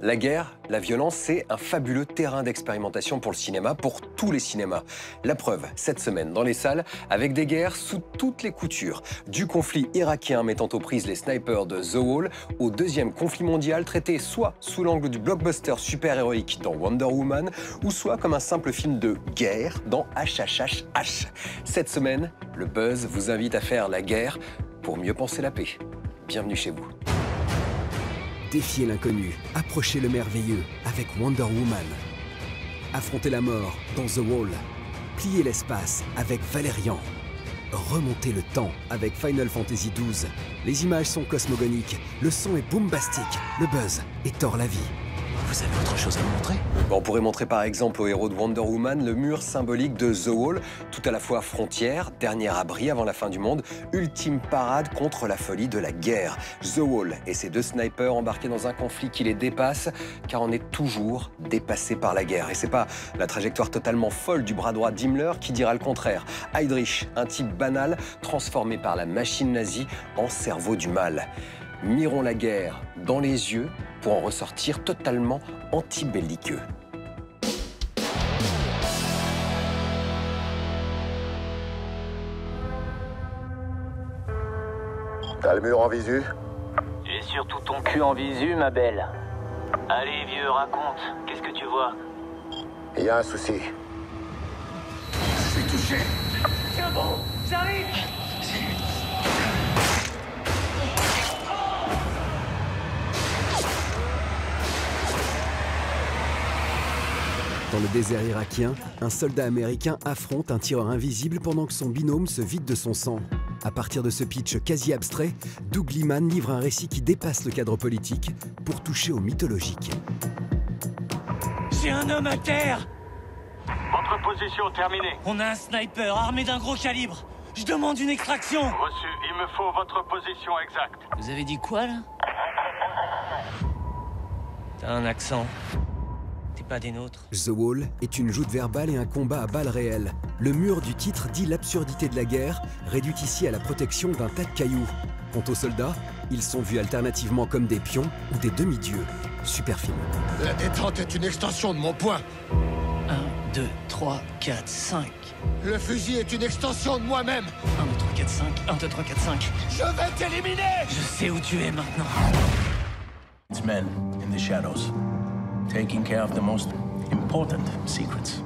La guerre, la violence, c'est un fabuleux terrain d'expérimentation pour le cinéma, pour tous les cinémas. La preuve, cette semaine, dans les salles, avec des guerres sous toutes les coutures. Du conflit irakien mettant aux prises les snipers de The Wall, au deuxième conflit mondial traité soit sous l'angle du blockbuster super-héroïque dans Wonder Woman, ou soit comme un simple film de guerre dans HHHH. Cette semaine, le buzz vous invite à faire la guerre pour mieux penser la paix. Bienvenue chez vous. Défiez l'inconnu, approchez le merveilleux avec Wonder Woman. Affrontez la mort dans The Wall. Pliez l'espace avec Valérian. Remontez le temps avec Final Fantasy XII. Les images sont cosmogoniques, le son est boombastique, le buzz étore la vie. Vous avez autre chose à me montrer? On pourrait montrer par exemple au héros de Wonder Woman le mur symbolique de The Wall, tout à la fois frontière, dernier abri avant la fin du monde, ultime parade contre la folie de la guerre. The Wall et ses deux snipers embarqués dans un conflit qui les dépasse, car on est toujours dépassé par la guerre. Et c'est pas la trajectoire totalement folle du bras droit d'Himmler qui dira le contraire. Heydrich, un type banal, transformé par la machine nazie en cerveau du mal. Mirons la guerre dans les yeux pour en ressortir totalement anti-belliqueux. T'as le mur en visu? J'ai surtout ton cul en visu, ma belle. Allez, vieux, raconte. Qu'est-ce que tu vois? Il y a un souci. Je suis touché. Tiens bon, j'arrive. Dans le désert irakien, un soldat américain affronte un tireur invisible pendant que son binôme se vide de son sang. À partir de ce pitch quasi abstrait, Doug Liman livre un récit qui dépasse le cadre politique pour toucher au mythologique. J'ai un homme à terre. Votre position terminée. On a un sniper armé d'un gros calibre. Je demande une extraction. Reçu, il me faut votre position exacte. Vous avez dit quoi, là? T'as un accent. T'es pas des nôtres. The Wall est une joute verbale et un combat à balles réelles. Le mur du titre dit l'absurdité de la guerre, réduite ici à la protection d'un tas de cailloux. Quant aux soldats, ils sont vus alternativement comme des pions ou des demi-dieux. Super film. La détente est une extension de mon poing. 1, 2, 3, 4, 5. Le fusil est une extension de moi-même. 1, 2, 3, 4, 5. 1, 2, 3, 4, 5. Je vais t'éliminer. Je sais où tu es maintenant. It's men in the shadows, taking care of the most important secrets.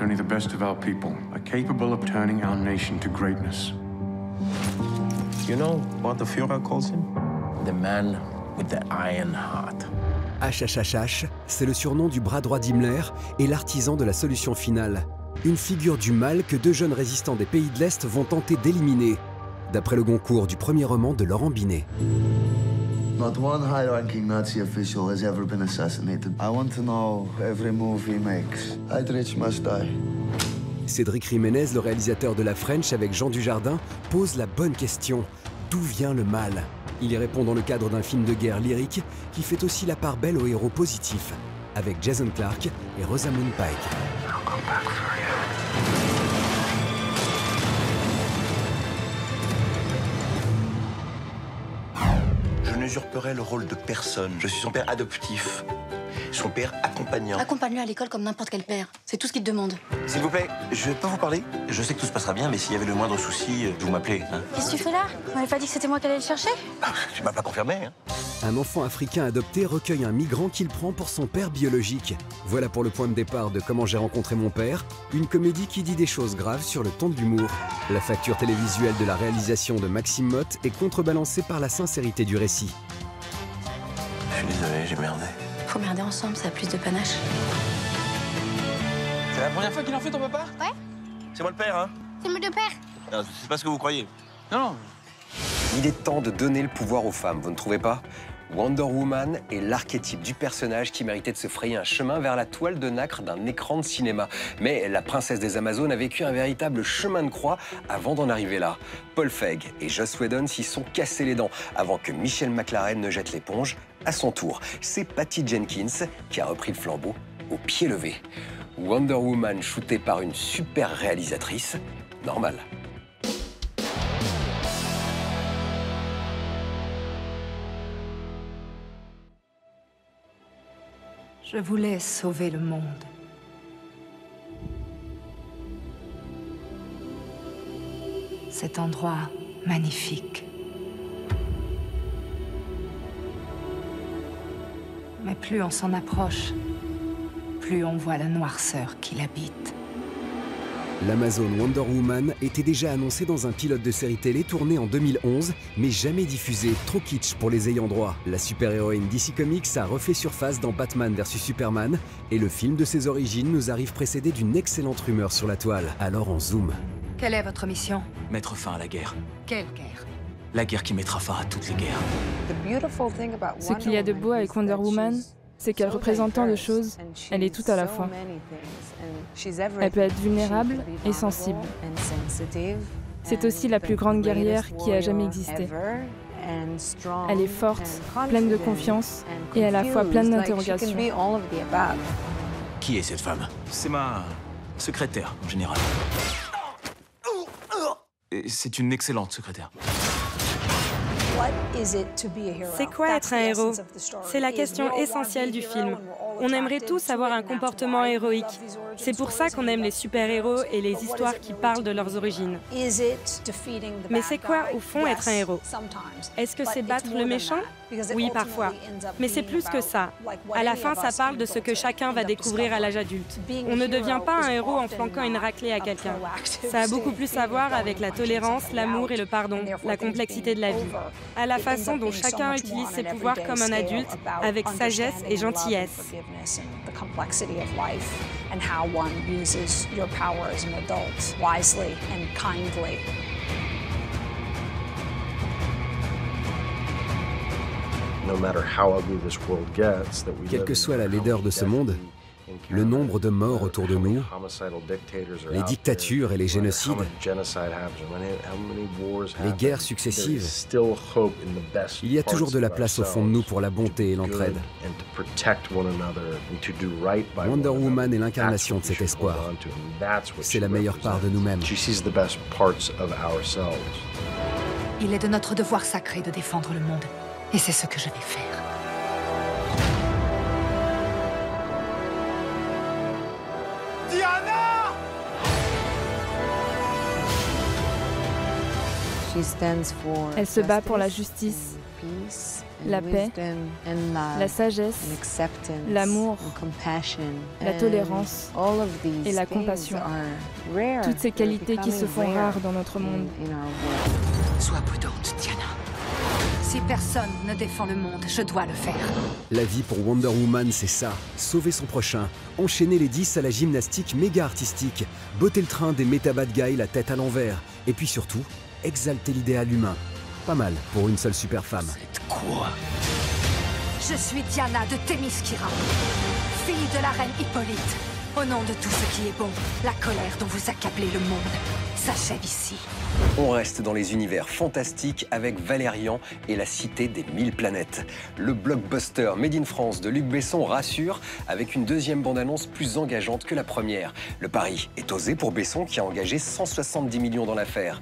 Only the best of our people are capable of turning our nation to greatness. You know what the Führer calls him? The man with the iron heart. HHHH, c'est le surnom du bras droit d'Himmler et l'artisan de la solution finale. Une figure du mal que deux jeunes résistants des pays de l'Est vont tenter d'éliminer, d'après le Goncourt du premier roman de Laurent Binet. Not one high-ranking Nazi official has ever been assassinated. I want to know every move he makes. Heydrich must die. Cédric Jiménez, le réalisateur de La French avec Jean Dujardin, pose la bonne question. D'où vient le mal? Il y répond dans le cadre d'un film de guerre lyrique qui fait aussi la part belle aux héros positifs, avec Jason Clarke et Rosamund Pike. Je n'usurperai le rôle de personne. Je suis son père adoptif. Son père accompagnant. Accompagne-le à l'école comme n'importe quel père. C'est tout ce qu'il te demande. S'il vous plaît, je vais pas vous parler. Je sais que tout se passera bien, mais s'il y avait le moindre souci, vous m'appelez. Hein. Qu'est-ce que tu fais là? On m'avait pas dit que c'était moi qui allais le chercher? Tu m'as pas confirmé. Hein. Un enfant africain adopté recueille un migrant qu'il prend pour son père biologique. Voilà pour le point de départ de Comment j'ai rencontré mon père, une comédie qui dit des choses graves sur le ton de l'humour. La facture télévisuelle de la réalisation de Maxime Motte est contrebalancée par la sincérité du récit. Je suis désolé, j'ai merdé. Faut merder ensemble, ça a plus de panache. C'est la première fois qu'il en fait ton papa? Ouais. C'est moi le père, hein? C'est moi de père. Non, c'est pas ce que vous croyez. Non. Il est temps de donner le pouvoir aux femmes, vous ne trouvez pas? Wonder Woman est l'archétype du personnage qui méritait de se frayer un chemin vers la toile de nacre d'un écran de cinéma. Mais la princesse des Amazones a vécu un véritable chemin de croix avant d'en arriver là. Paul Feig et Joss Whedon s'y sont cassés les dents avant que Michelle McLaren ne jette l'éponge à son tour. C'est Patty Jenkins qui a repris le flambeau au pied levé. Wonder Woman shootée par une super réalisatrice, normal. Je voulais sauver le monde. Cet endroit magnifique. Mais plus on s'en approche, plus on voit la noirceur qui l'habite. L'Amazon Wonder Woman était déjà annoncée dans un pilote de série télé tourné en 2011, mais jamais diffusé, trop kitsch pour les ayants droit. La super-héroïne DC Comics a refait surface dans Batman vs Superman, et le film de ses origines nous arrive précédé d'une excellente rumeur sur la toile. Alors on zoome. Quelle est votre mission? Mettre fin à la guerre. Quelle guerre? La guerre qui mettra fin à toutes les guerres. Ce qu'il y a de beau avec Wonder Woman, c'est qu'elle représente tant de choses, elle est tout à la fois. Elle peut être vulnérable et sensible. C'est aussi la plus grande guerrière qui a jamais existé. Elle est forte, pleine de confiance et à la fois pleine d'interrogations. Qui est cette femme? C'est ma secrétaire, en général. Et c'est une excellente secrétaire. C'est quoi être un héros? C'est la question essentielle du film. On aimerait tous avoir un comportement héroïque. C'est pour ça qu'on aime les super-héros et les histoires qui parlent de leurs origines. Mais c'est quoi, au fond, être un héros? Est-ce que c'est battre le méchant? Oui, parfois. Mais c'est plus que ça. À la fin, ça parle de ce que chacun va découvrir à l'âge adulte. On ne devient pas un héros en flanquant une raclée à quelqu'un. Ça a beaucoup plus à voir avec la tolérance, l'amour et le pardon, la complexité de la vie. À la façon dont chacun utilise ses pouvoirs comme un adulte, avec sagesse et gentillesse. Quelle que soit la laideur de ce monde, le nombre de morts autour de nous, les dictatures et les génocides, les guerres successives, il y a toujours de la place au fond de nous pour la bonté et l'entraide. Wonder Woman est l'incarnation de cet espoir. C'est la meilleure part de nous-mêmes. Il est de notre devoir sacré de défendre le monde. Et c'est ce que je vais faire. Diana! Elle se bat pour la justice, la paix, la sagesse, l'amour, la tolérance et la compassion. Toutes ces qualités qui se font rares dans notre monde. Sois prudente, Diana. Si personne ne défend le monde, je dois le faire. La vie pour Wonder Woman, c'est ça. Sauver son prochain, enchaîner les 10 à la gymnastique méga artistique, botter le train des méta-bad guys la tête à l'envers, et puis surtout, exalter l'idéal humain. Pas mal pour une seule super femme. C'est quoi? Je suis Diana de Thémiskira, fille de la reine Hippolyte. Au nom de tout ce qui est bon, la colère dont vous accablez le monde s'achève ici. On reste dans les univers fantastiques avec Valérian et la cité des 1000 planètes. Le blockbuster Made in France de Luc Besson rassure avec une deuxième bande-annonce plus engageante que la première. Le pari est osé pour Besson qui a engagé 170 millions dans l'affaire.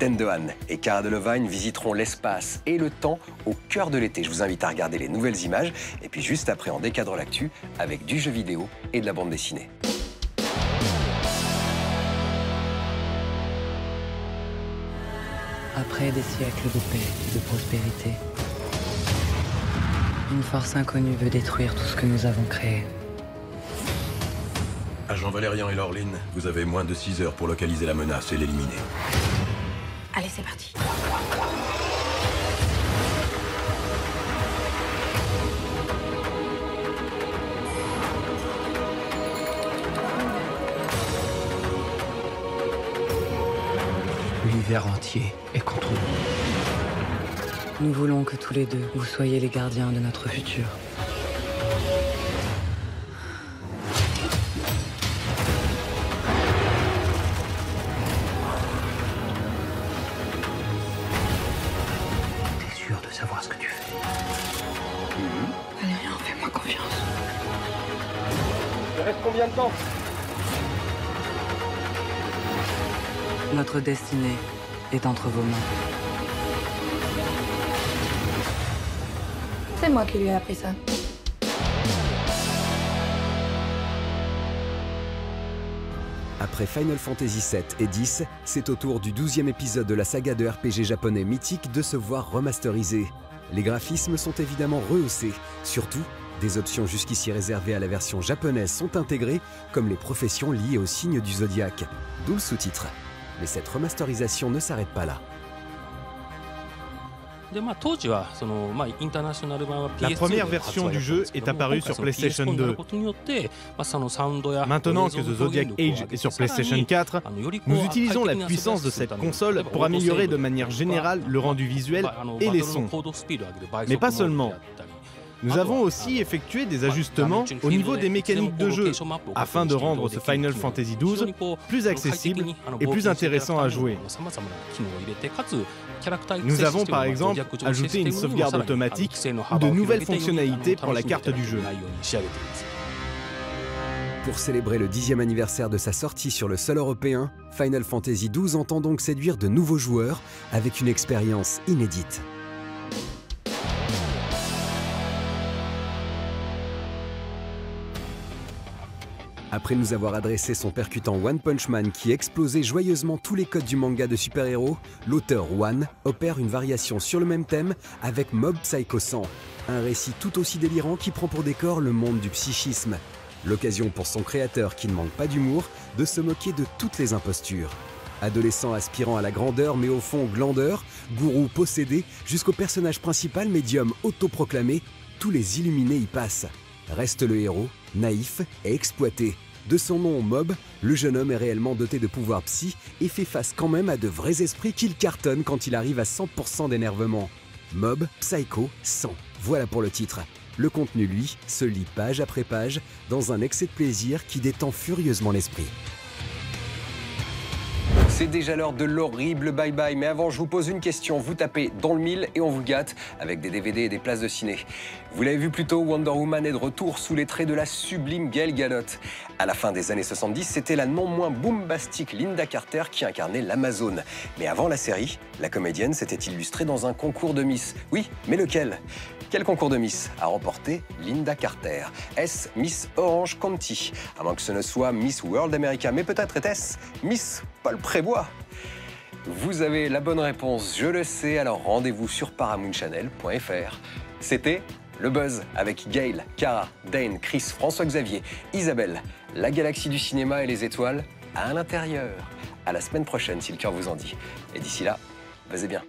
Dan DeHaan et Cara Delevingne visiteront l'espace et le temps au cœur de l'été. Je vous invite à regarder les nouvelles images et puis juste après on décadre l'actu avec du jeu vidéo et de la bande dessinée. Après des siècles de paix et de prospérité, une force inconnue veut détruire tout ce que nous avons créé. Agent Valérian et Laureline, vous avez moins de 6 heures pour localiser la menace et l'éliminer. Allez, c'est parti. L'univers entier est contre nous. Nous voulons que tous les deux, vous soyez les gardiens de notre futur. T'es sûr de savoir ce que tu fais? Valérian, fais-moi confiance. Il reste combien de temps? Notre destinée est entre vos mains. C'est moi qui lui ai appris ça. Après Final Fantasy VII et X, c'est au tour du 12e épisode de la saga de RPG japonais mythique de se voir remasterisé. Les graphismes sont évidemment rehaussés, surtout des options jusqu'ici réservées à la version japonaise sont intégrées, comme les professions liées au signe du zodiaque, d'où le sous-titre. Mais cette remasterisation ne s'arrête pas là. La première version du jeu est apparue sur PlayStation 2. Maintenant que The Zodiac Age est sur PlayStation 4, nous utilisons la puissance de cette console pour améliorer de manière générale le rendu visuel et les sons. Mais pas seulement. Nous avons aussi effectué des ajustements au niveau des mécaniques de jeu, afin de rendre ce Final Fantasy XII plus accessible et plus intéressant à jouer. Nous avons par exemple ajouté une sauvegarde automatique ou de nouvelles fonctionnalités pour la carte du jeu. Pour célébrer le 10e anniversaire de sa sortie sur le sol européen, Final Fantasy XII entend donc séduire de nouveaux joueurs avec une expérience inédite. Après nous avoir adressé son percutant One Punch Man qui explosait joyeusement tous les codes du manga de super-héros, l'auteur One opère une variation sur le même thème avec Mob Psycho 100, un récit tout aussi délirant qui prend pour décor le monde du psychisme. L'occasion pour son créateur, qui ne manque pas d'humour, de se moquer de toutes les impostures. Adolescent aspirant à la grandeur mais au fond glandeur, gourou possédé, jusqu'au personnage principal médium autoproclamé, tous les illuminés y passent. Reste le héros, naïf et exploité. De son nom Mob, le jeune homme est réellement doté de pouvoirs psy et fait face quand même à de vrais esprits qu'il cartonne quand il arrive à 100% d'énervement. Mob Psycho 100, voilà pour le titre. Le contenu, lui, se lit page après page dans un excès de plaisir qui détend furieusement l'esprit. C'est déjà l'heure de l'horrible bye-bye, mais avant je vous pose une question, vous tapez dans le mille et on vous gâte avec des DVD et des places de ciné. Vous l'avez vu plus tôt, Wonder Woman est de retour sous les traits de la sublime Gal Gadot. À la fin des années 70, c'était la non moins boombastique Linda Carter qui incarnait l'Amazone. Mais avant la série, la comédienne s'était illustrée dans un concours de Miss. Oui, mais lequel ? Quel concours de Miss a remporté Linda Carter? Est-ce Miss Orange County? À moins que ce ne soit Miss World America, mais peut-être était-ce Miss Paul Prébois? Vous avez la bonne réponse, je le sais, alors rendez-vous sur ParamountChannel.fr. C'était Le Buzz avec Gail, Cara, Dane, Chris, François-Xavier, Isabelle, la galaxie du cinéma et les étoiles à l'intérieur. À la semaine prochaine si le cœur vous en dit. Et d'ici là, buzzez bien.